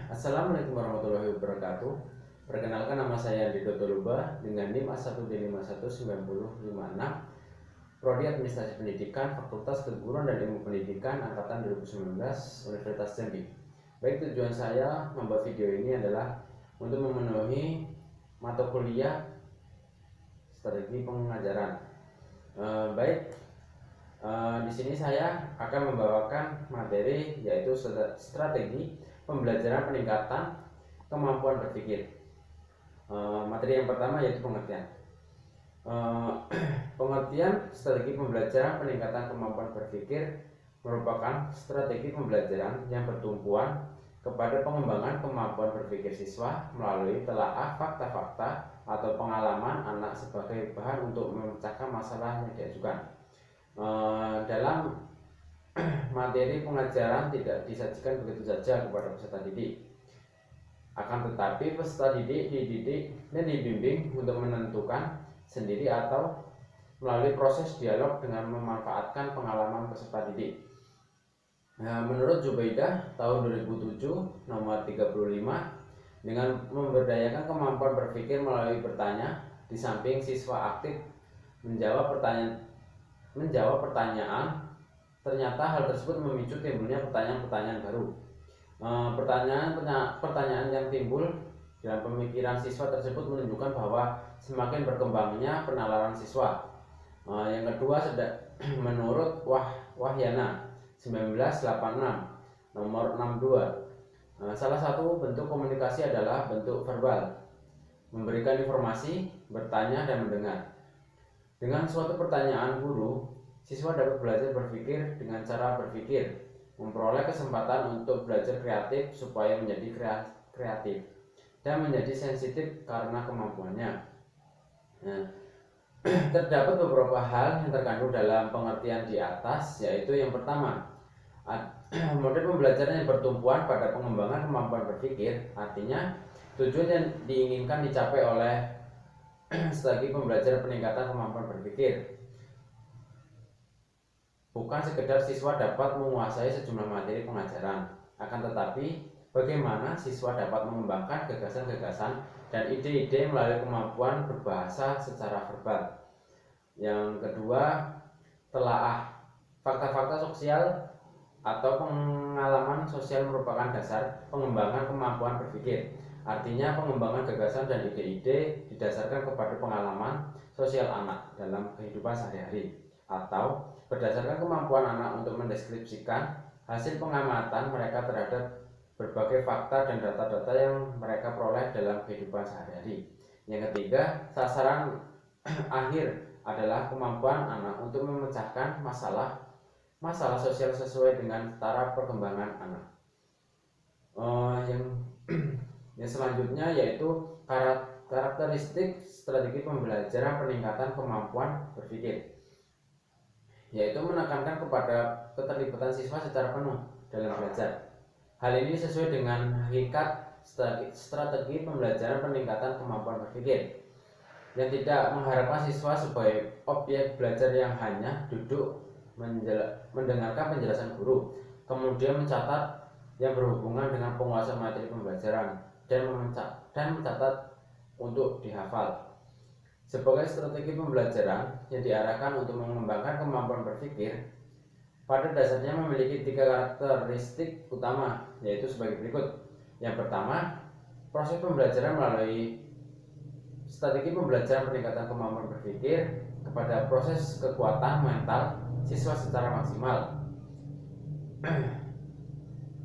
Assalamualaikum warahmatullahi wabarakatuh. Perkenalkan, nama saya Dido Toluba dengan NIM A1D5190056, Prodi Administrasi Pendidikan, Fakultas Keguruan dan Ilmu Pendidikan Angkatan 2019 Universitas Jambi. Baik, tujuan saya membuat video ini adalah untuk memenuhi mata kuliah strategi pengajaran. Di sini saya akan membawakan materi yaitu strategi pembelajaran peningkatan kemampuan berpikir. Materi yang pertama yaitu pengertian. Pengertian strategi pembelajaran peningkatan kemampuan berpikir merupakan strategi pembelajaran yang bertumpuan kepada pengembangan kemampuan berpikir siswa melalui telaah fakta-fakta atau pengalaman anak sebagai bahan untuk memecahkan masalah yang diajukan. Dalam materi pengajaran tidak disajikan begitu saja kepada peserta didik, akan tetapi peserta didik dididik dan dibimbing untuk menentukan sendiri atau melalui proses dialog dengan memanfaatkan pengalaman peserta didik. Menurut Zubaidah tahun 2007 nomor 35, dengan memberdayakan kemampuan berpikir melalui bertanya, di samping siswa aktif menjawab pertanyaan, ternyata hal tersebut memicu timbulnya pertanyaan-pertanyaan baru. Pertanyaan yang timbul dalam pemikiran siswa tersebut menunjukkan bahwa semakin berkembangnya penalaran siswa. Yang kedua, menurut Wahyana 1986 nomor 62, salah satu bentuk komunikasi adalah bentuk verbal, memberikan informasi, bertanya, dan mendengar. Dengan suatu pertanyaan guru, siswa dapat belajar berpikir dengan cara berpikir, memperoleh kesempatan untuk belajar kreatif supaya menjadi kreatif dan menjadi sensitif karena kemampuannya. Terdapat beberapa hal yang terkandung dalam pengertian di atas, yaitu yang pertama, model pembelajaran yang bertumpuan pada pengembangan kemampuan berpikir, artinya tujuan yang diinginkan dicapai oleh strategi pembelajaran peningkatan kemampuan berpikir bukan sekedar siswa dapat menguasai sejumlah materi pengajaran, akan tetapi bagaimana siswa dapat mengembangkan gagasan-gagasan dan ide-ide melalui kemampuan berbahasa secara verbal. Yang kedua, telaah fakta-fakta sosial atau pengalaman sosial merupakan dasar pengembangan kemampuan berpikir. Artinya pengembangan gagasan dan ide-ide didasarkan kepada pengalaman sosial anak dalam kehidupan sehari-hari, atau berdasarkan kemampuan anak untuk mendeskripsikan hasil pengamatan mereka terhadap berbagai fakta dan data-data yang mereka peroleh dalam kehidupan sehari-hari. Yang ketiga, sasaran akhir adalah kemampuan anak untuk memecahkan masalah sosial sesuai dengan taraf perkembangan anak. Yang selanjutnya yaitu karakteristik strategi pembelajaran peningkatan kemampuan berpikir, yaitu menekankan kepada keterlibatan siswa secara penuh dalam belajar. Hal ini sesuai dengan hakikat strategi pembelajaran peningkatan kemampuan berpikir, yang tidak mengharapkan siswa sebagai objek belajar yang hanya duduk mendengarkan penjelasan guru, kemudian mencatat yang berhubungan dengan penguasaan materi pembelajaran dan mencatat untuk dihafal. Sebagai strategi pembelajaran yang diarahkan untuk mengembangkan kemampuan berpikir, pada dasarnya memiliki 3 karakteristik utama, yaitu sebagai berikut. Yang pertama, proses pembelajaran melalui strategi pembelajaran peningkatan kemampuan berpikir kepada proses kekuatan mental siswa secara maksimal.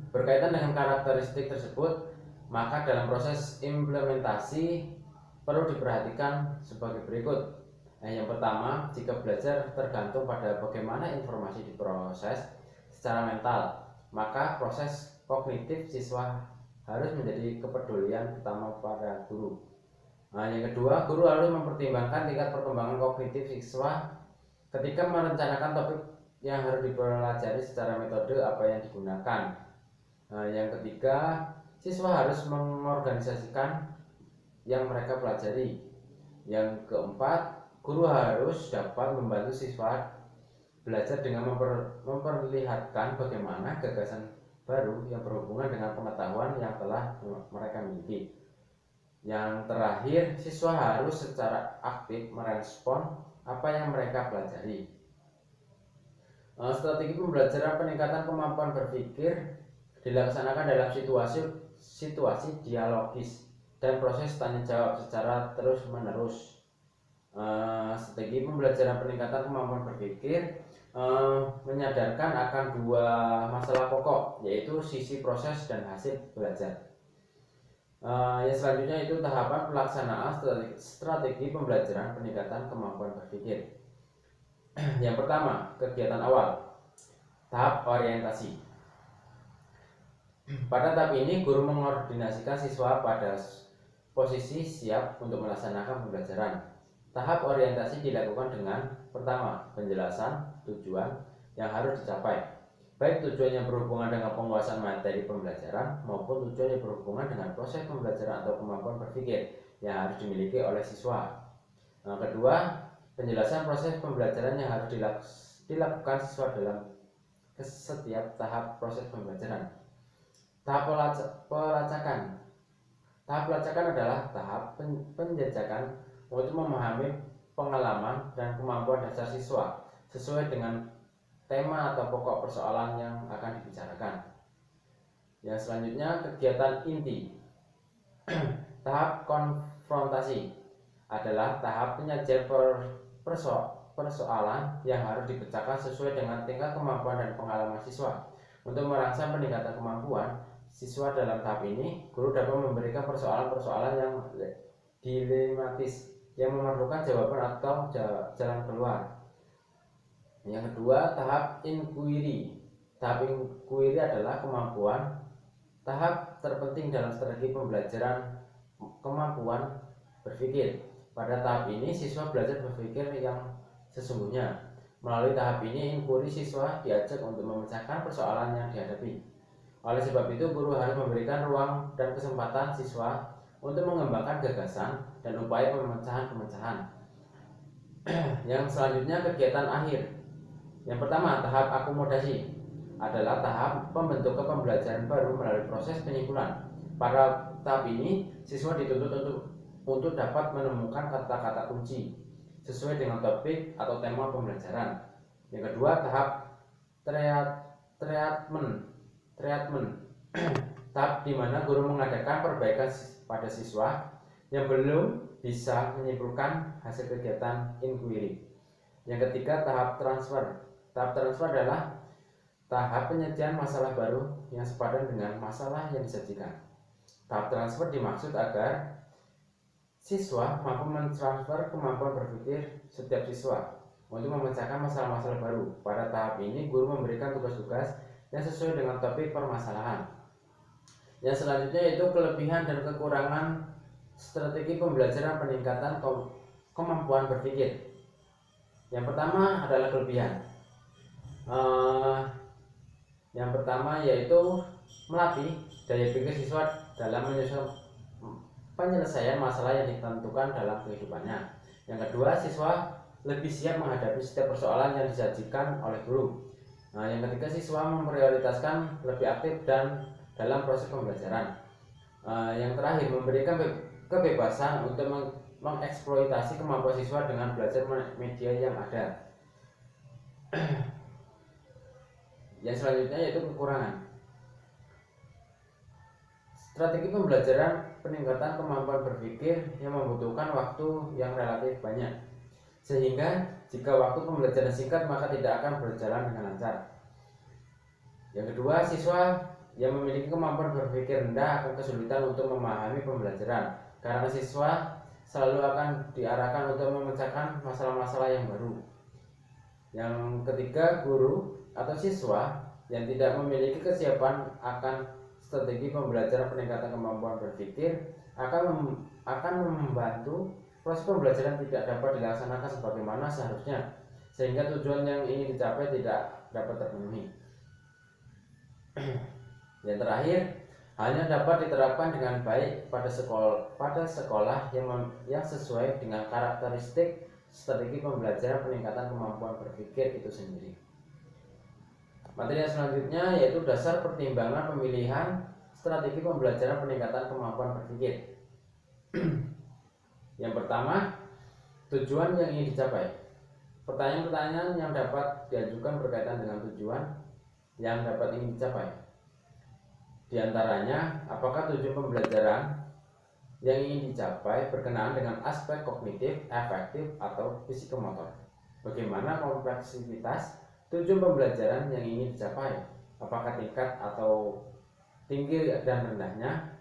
Berkaitan dengan karakteristik tersebut, maka dalam proses implementasi perlu diperhatikan sebagai berikut. Yang pertama, jika belajar tergantung pada bagaimana informasi diproses secara mental, maka proses kognitif siswa harus menjadi kepedulian utama pada guru. Yang kedua, guru harus mempertimbangkan tingkat perkembangan kognitif siswa ketika merencanakan topik yang harus dipelajari secara metode apa yang digunakan. Yang ketiga, siswa harus mengorganisasikan yang mereka pelajari. Yang keempat, guru harus dapat membantu siswa belajar dengan memperlihatkan bagaimana gagasan baru yang berhubungan dengan pengetahuan yang telah mereka miliki. Yang terakhir, siswa harus secara aktif merespon apa yang mereka pelajari. Strategi pembelajaran peningkatan kemampuan berpikir dilaksanakan dalam situasi dialogis dan proses tanya jawab secara terus-menerus. Strategi pembelajaran peningkatan kemampuan berpikir menyadarkan akan dua masalah pokok, yaitu sisi proses dan hasil belajar. Yang selanjutnya itu tahapan pelaksanaan strategi pembelajaran peningkatan kemampuan berpikir. Yang pertama, kegiatan awal, tahap orientasi. Pada tahap ini, guru mengordinasikan siswa pada posisi siap untuk melaksanakan pembelajaran. Tahap orientasi dilakukan dengan pertama, penjelasan tujuan yang harus dicapai, baik tujuan yang berhubungan dengan penguasaan materi pembelajaran maupun tujuan yang berhubungan dengan proses pembelajaran atau kemampuan berpikir yang harus dimiliki oleh siswa. Kedua, penjelasan proses pembelajaran yang harus dilakukan siswa dalam setiap tahap proses pembelajaran. Tahap pelacakan. Tahap pelacakan adalah tahap penjajakan untuk memahami pengalaman dan kemampuan dasar siswa sesuai dengan tema atau pokok persoalan yang akan dibicarakan. Yang selanjutnya, kegiatan inti. Tahap konfrontasi adalah tahap penyajian persoalan yang harus dipecahkan sesuai dengan tingkat kemampuan dan pengalaman siswa. Untuk merangsang peningkatan kemampuan siswa dalam tahap ini, guru dapat memberikan persoalan-persoalan yang dilematis yang memerlukan jawaban atau jalan keluar. Yang kedua, tahap inquiry. Tahap inquiry adalah tahap terpenting dalam strategi pembelajaran kemampuan berpikir. Pada tahap ini, siswa belajar berpikir yang sesungguhnya. Melalui tahap ini, inquiry siswa diajak untuk memecahkan persoalan yang dihadapi. Oleh sebab itu, guru harus memberikan ruang dan kesempatan siswa untuk mengembangkan gagasan dan upaya pemecahan-pemecahan. Yang selanjutnya, kegiatan akhir. Yang pertama, tahap akomodasi adalah tahap pembentukan pembelajaran baru melalui proses penyimpulan. Pada tahap ini, siswa dituntut untuk dapat menemukan kata-kata kunci sesuai dengan topik atau tema pembelajaran. Yang kedua, tahap treatment. Tahap di mana guru mengadakan perbaikan pada siswa yang belum bisa menyimpulkan hasil kegiatan inquiry. Yang ketiga, tahap transfer. Tahap transfer adalah tahap penyajian masalah baru yang sepadan dengan masalah yang disajikan. Tahap transfer dimaksud agar siswa mampu mentransfer kemampuan berpikir setiap siswa untuk memecahkan masalah-masalah baru. Pada tahap ini, guru memberikan tugas-tugas yang sesuai dengan topik permasalahan. Yang selanjutnya yaitu kelebihan dan kekurangan strategi pembelajaran peningkatan kemampuan berpikir. Yang pertama adalah kelebihan. Yang pertama yaitu melatih daya pikir siswa dalam penyelesaian masalah yang ditentukan dalam kehidupannya. Yang kedua, siswa lebih siap menghadapi setiap persoalan yang disajikan oleh guru. Yang ketiga, siswa memprioritaskan lebih aktif dan dalam proses pembelajaran. Yang terakhir, memberikan kebebasan untuk mengeksploitasi kemampuan siswa dengan belajar media yang ada. Yang selanjutnya yaitu kekurangan. Strategi pembelajaran peningkatan kemampuan berpikir yang membutuhkan waktu yang relatif banyak, sehingga jika waktu pembelajaran singkat maka tidak akan berjalan dengan lancar. Yang kedua, siswa yang memiliki kemampuan berpikir rendah akan kesulitan untuk memahami pembelajaran karena siswa selalu akan diarahkan untuk memecahkan masalah-masalah yang baru. Yang ketiga, guru atau siswa yang tidak memiliki kesiapan akan strategi pembelajaran peningkatan kemampuan berpikir akan membantu proses pembelajaran tidak dapat dilaksanakan sebagaimana seharusnya, sehingga tujuan yang ingin dicapai tidak dapat terpenuhi. Yang terakhir, hanya dapat diterapkan dengan baik pada sekolah yang sesuai dengan karakteristik strategi pembelajaran peningkatan kemampuan berpikir itu sendiri. Materi yang selanjutnya yaitu dasar pertimbangan pemilihan strategi pembelajaran peningkatan kemampuan berpikir. Yang pertama, tujuan yang ingin dicapai. Pertanyaan-pertanyaan yang dapat diajukan berkaitan dengan tujuan yang dapat ingin dicapai. Di antaranya, apakah tujuan pembelajaran yang ingin dicapai berkenaan dengan aspek kognitif, afektif, atau psikomotor? Bagaimana kompleksitas tujuan pembelajaran yang ingin dicapai? Apakah tingkat atau tinggi dan rendahnya?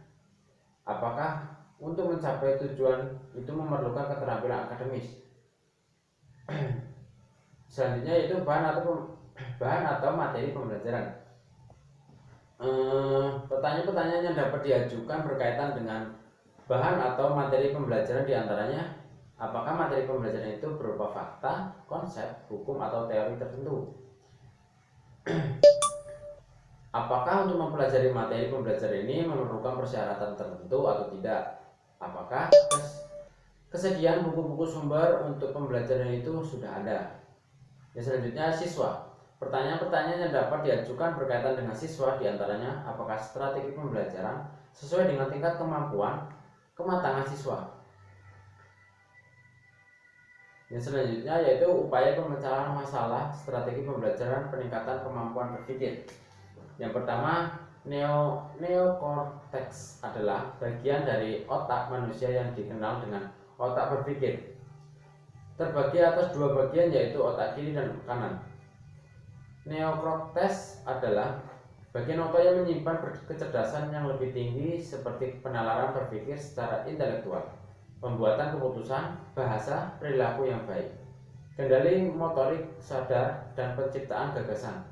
Apakah untuk mencapai tujuan itu memerlukan keterampilan akademis? Selanjutnya yaitu bahan atau materi pembelajaran. Pertanyaan-pertanyaan yang dapat diajukan berkaitan dengan bahan atau materi pembelajaran diantaranya, apakah materi pembelajaran itu berupa fakta, konsep, hukum, atau teori tertentu? Apakah untuk mempelajari materi pembelajaran ini memerlukan persyaratan tertentu atau tidak? Apakah kesediaan buku-buku sumber untuk pembelajaran itu sudah ada? Yang selanjutnya, siswa. Pertanyaan-pertanyaan yang dapat diajukan berkaitan dengan siswa diantaranya, apakah strategi pembelajaran sesuai dengan tingkat kemampuan, kematangan siswa? Yang selanjutnya yaitu upaya pemecahan masalah strategi pembelajaran peningkatan kemampuan berpikir. Yang pertama, neokortex adalah bagian dari otak manusia yang dikenal dengan otak berpikir. Terbagi atas dua bagian yaitu otak kiri dan kanan. Neokortex adalah bagian otak yang menyimpan kecerdasan yang lebih tinggi seperti penalaran berpikir secara intelektual, pembuatan keputusan, bahasa, perilaku yang baik, kendali motorik sadar, dan penciptaan gagasan.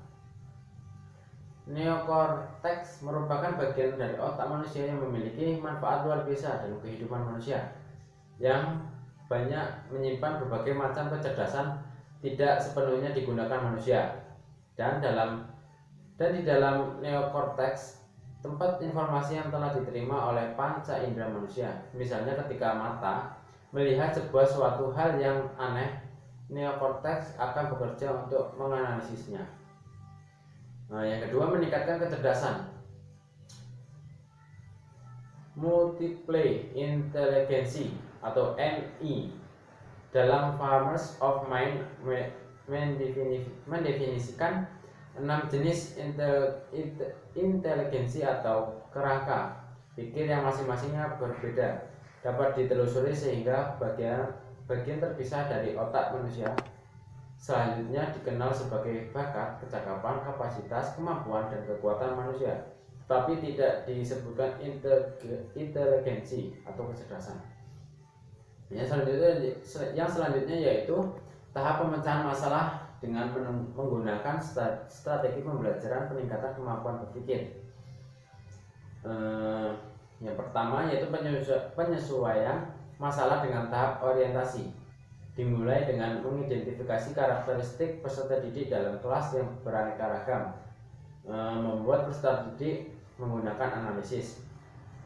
Neokortex merupakan bagian dari otak manusia yang memiliki manfaat luar biasa dalam kehidupan manusia, yang banyak menyimpan berbagai macam kecerdasan tidak sepenuhnya digunakan manusia. Dan di dalam neokortex tempat informasi yang telah diterima oleh panca indera manusia. Misalnya ketika mata melihat suatu hal yang aneh, neokortex akan bekerja untuk menganalisisnya. Yang kedua, meningkatkan kecerdasan. Multiple intelligence atau MI dalam Farmers of Mind mendefinisikan 6 jenis inteligensi atau kerangka pikir yang masing-masingnya berbeda, dapat ditelusuri sehingga bagian terpisah dari otak manusia. Selanjutnya dikenal sebagai bakat, kecakapan, kapasitas, kemampuan, dan kekuatan manusia, tapi tidak disebutkan inteligensi atau kecerdasan. Yang selanjutnya yaitu tahap pemecahan masalah dengan menggunakan strategi pembelajaran peningkatan kemampuan berpikir. Yang pertama yaitu penyesuaian masalah dengan tahap orientasi. Dimulai dengan mengidentifikasi karakteristik peserta didik dalam kelas yang beraneka ragam, membuat peserta didik menggunakan analisis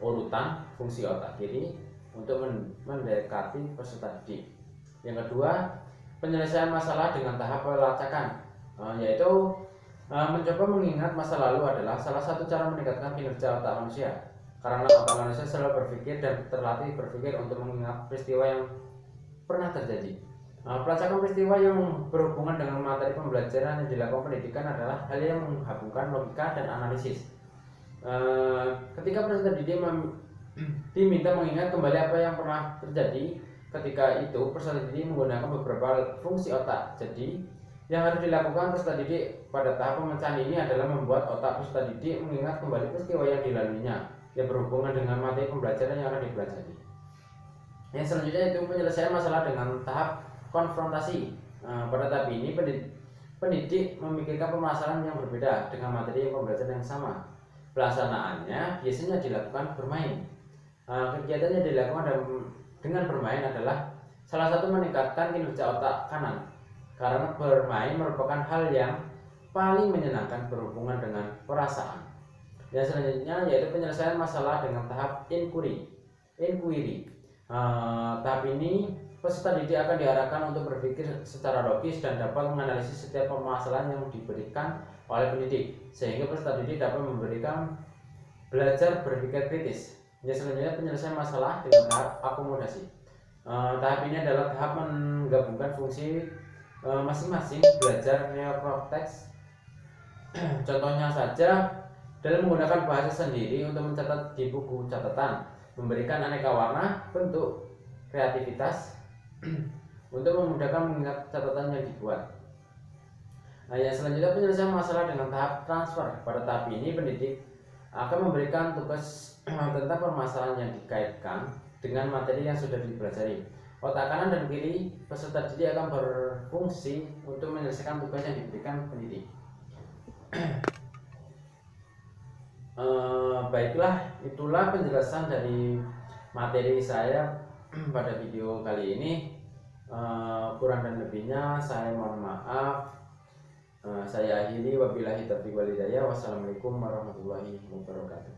urutan fungsi otak kiri untuk mendekati peserta didik. Yang kedua, penyelesaian masalah dengan tahap pelacakan, yaitu mencoba mengingat masa lalu adalah salah satu cara meningkatkan kinerja otak manusia, karena otak manusia selalu berpikir dan terlatih berpikir untuk mengingat peristiwa yang pernah terjadi. Pelacakan peristiwa yang berhubungan dengan materi pembelajaran yang dilakukan pendidikan adalah hal yang menggabungkan logika dan analisis. Ketika peserta didik diminta mengingat kembali apa yang pernah terjadi ketika itu, peserta didik menggunakan beberapa fungsi otak. Jadi, yang harus dilakukan peserta didik pada tahap pemecahan ini adalah membuat otak peserta didik mengingat kembali peristiwa yang dilaluinya yang berhubungan dengan materi pembelajaran yang akan dipelajari. Yang selanjutnya itu penyelesaian masalah dengan tahap konfrontasi. Pada tahap ini pendidik memikirkan permasalahan yang berbeda dengan materi pembelajaran yang sama. Pelaksanaannya biasanya dilakukan bermain. Kegiatan yang dilakukan dengan bermain adalah salah satu meningkatkan kinerja otak kanan, karena bermain merupakan hal yang paling menyenangkan berhubungan dengan perasaan. Yang selanjutnya yaitu penyelesaian masalah dengan tahap inquiry. Tahap ini peserta didik akan diarahkan untuk berpikir secara logis dan dapat menganalisis setiap permasalahan yang diberikan oleh pendidik, sehingga peserta didik dapat memberikan belajar berpikir kritis. Yang selanjutnya penyelesaian masalah dengan tahap akomodasi. Tahap ini adalah tahap menggabungkan fungsi masing-masing belajar neokorteks. Contohnya saja, dalam menggunakan bahasa sendiri untuk mencatat di buku catatan, memberikan aneka warna, bentuk, kreativitas untuk memudahkan mengingat catatan yang dibuat. Nah, yang selanjutnya penyelesaian masalah dengan tahap transfer. Pada tahap ini pendidik akan memberikan tugas tentang permasalahan yang dikaitkan dengan materi yang sudah dipelajari. Otak kanan dan kiri peserta didik akan berfungsi untuk menyelesaikan tugas yang diberikan pendidik. Baiklah, itulah penjelasan dari materi saya pada video kali ini. Kurang dan lebihnya saya mohon maaf. Saya akhiri, wabillahi taufiq wal hidayah. Wassalamualaikum warahmatullahi wabarakatuh.